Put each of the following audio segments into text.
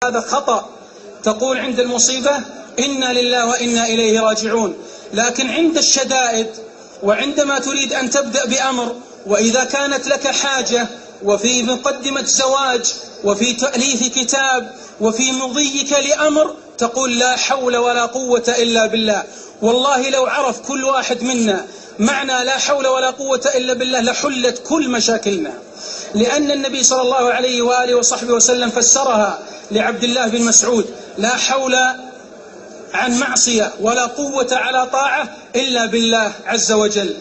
هذا خطأ. تقول عند المصيبة إنا لله وإنا إليه راجعون، لكن عند الشدائد وعندما تريد أن تبدأ بأمر، وإذا كانت لك حاجة وفي مقدمة زواج وفي تأليف كتاب وفي مضيك لأمر، تقول لا حول ولا قوة إلا بالله. والله لو عرف كل واحد منا معنى لا حول ولا قوة إلا بالله لحلت كل مشاكلنا، لأن النبي صلى الله عليه وآله وصحبه وسلم فسرها لعبد الله بن مسعود: لا حول عن معصية ولا قوة على طاعة إلا بالله عز وجل.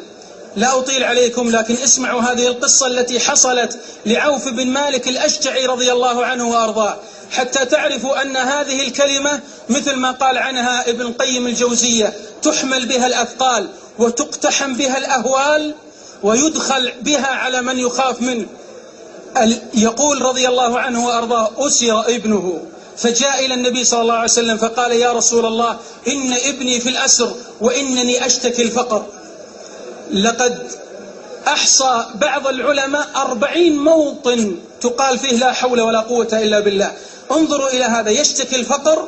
لا أطيل عليكم، لكن اسمعوا هذه القصة التي حصلت لعوف بن مالك الأشجعي رضي الله عنه وأرضاه، حتى تعرفوا أن هذه الكلمة مثل ما قال عنها ابن القيم الجوزية: تحمل بها الأثقال وتقتحم بها الأهوال ويدخل بها على من يخاف منه. يقول رضي الله عنه وأرضاه: أسر ابنه فجاء إلى النبي صلى الله عليه وسلم فقال: يا رسول الله، إن ابني في الأسر وإنني أشتكي الفقر. لقد أحصى بعض العلماء 40 موطن تقال فيه لا حول ولا قوة إلا بالله. انظروا إلى هذا، يشتكي الفقر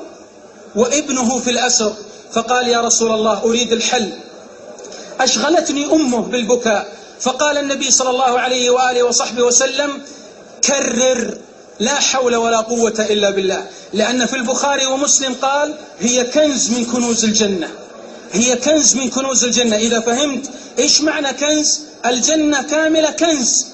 وابنه في الأسر. فقال: يا رسول الله، أريد الحل، أشغلتني أمه بالبكاء. فقال النبي صلى الله عليه وآله وصحبه وسلم: كرر لا حول ولا قوة إلا بالله، لأن في البخاري ومسلم قال: هي كنز من كنوز الجنة، هي كنز من كنوز الجنة. إذا فهمت إيش معنى كنز، الجنة كاملة كنز،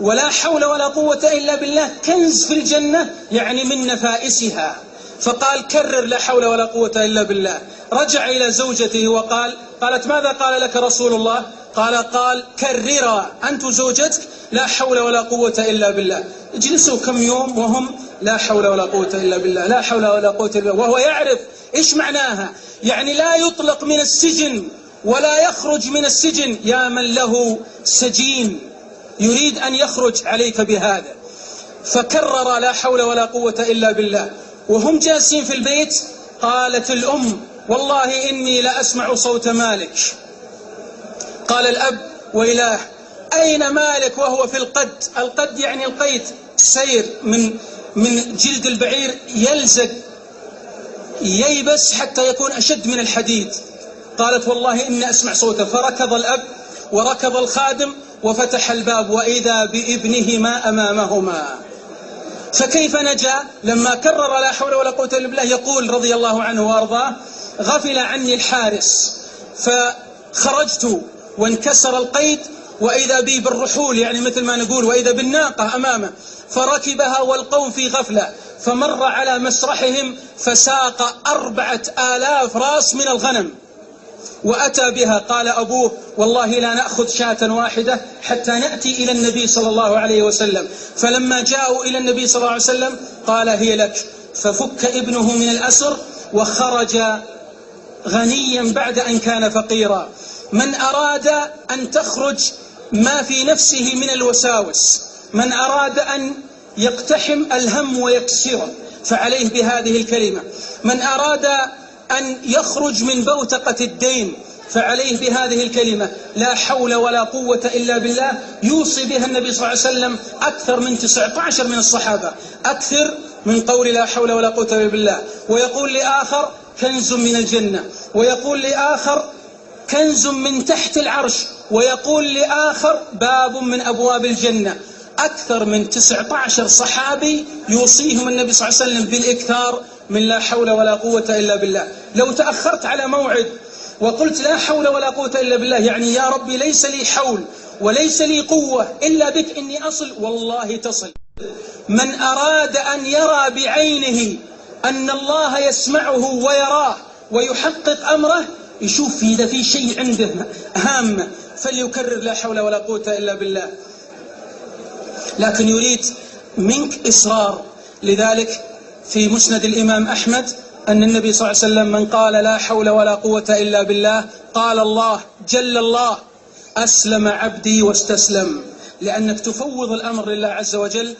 ولا حول ولا قوة إلا بالله كنز في الجنة، يعني من نفائسها. فقال: كرر لا حول ولا قوة إلا بالله. رجع إلى زوجته وقال: قالت: ماذا قال لك رسول الله؟ قال: كررا أنت زوجتك لا حول ولا قوة إلا بالله. اجلسوا كم يوم وهم لا حول ولا قوة إلا بالله، لا حول ولا قوة إلا بالله، وهو يعرف إيش معناها. يعني لا يطلق من السجن ولا يخرج من السجن، يا من له سجين يريد أن يخرج عليك بهذا. فكرر لا حول ولا قوة إلا بالله. وهم جالسين في البيت قالت الأم: والله إني لأسمع صوت مالك. قال الأب: وإله، أين مالك وهو في القد؟ القد يعني القيد، سير من جلد البعير يلزق ييبس حتى يكون أشد من الحديد. قالت: والله إني أسمع صوته. فركض الأب وركض الخادم وفتح الباب، وإذا بابنهما أمامهما. فكيف نجا؟ لما كرر لا حول ولا قوة إلا بالله يقول رضي الله عنه وأرضاه: غفل عني الحارس فخرجت وانكسر القيد، وإذا بي بالرحول، يعني مثل ما نقول، وإذا بالناقة أمامه، فركبها والقوم في غفلة، فمر على مسرحهم فساق 4000 راس من الغنم وأتى بها. قال أبوه: والله لا نأخذ شاة واحدة حتى نأتي إلى النبي صلى الله عليه وسلم. فلما جاءوا إلى النبي صلى الله عليه وسلم قال: هي لك. ففك ابنه من الأسر وخرج غنيا بعد أن كان فقيرا. من أراد أن تخرج ما في نفسه من الوساوس، من أراد أن يقتحم الهم ويكسره، فعليه بهذه الكلمة. من أراد أن يخرج من بوتقة الدين، فعليه بهذه الكلمة: لا حول ولا قوة إلا بالله. يوصي بها النبي صلى الله عليه وسلم أكثر من 19 من الصحابة، أكثر من قول لا حول ولا قوة إلا بالله. ويقول لآخر: كنز من الجنة، ويقول لآخر: كنز من تحت العرش، ويقول لآخر: باب من أبواب الجنة. أكثر من 19 صحابي يوصيهم النبي صلى الله عليه وسلم بالإكثار من لا حول ولا قوة إلا بالله. لو تأخرت على موعد وقلت لا حول ولا قوة إلا بالله، يعني يا ربي ليس لي حول وليس لي قوة إلا بك إني أصل، والله تصل. من أراد أن يرى بعينه أن الله يسمعه ويراه ويحقق أمره، يشوف إذا في شيء عنده هامة فليكرر لا حول ولا قوة إلا بالله. لكن يريد منك إصرار. لذلك في مسند الإمام أحمد أن النبي صلى الله عليه وسلم: من قال لا حول ولا قوة إلا بالله قال الله جل الله: أسلم عبدي واستسلم. لأنك تفوض الأمر لله عز وجل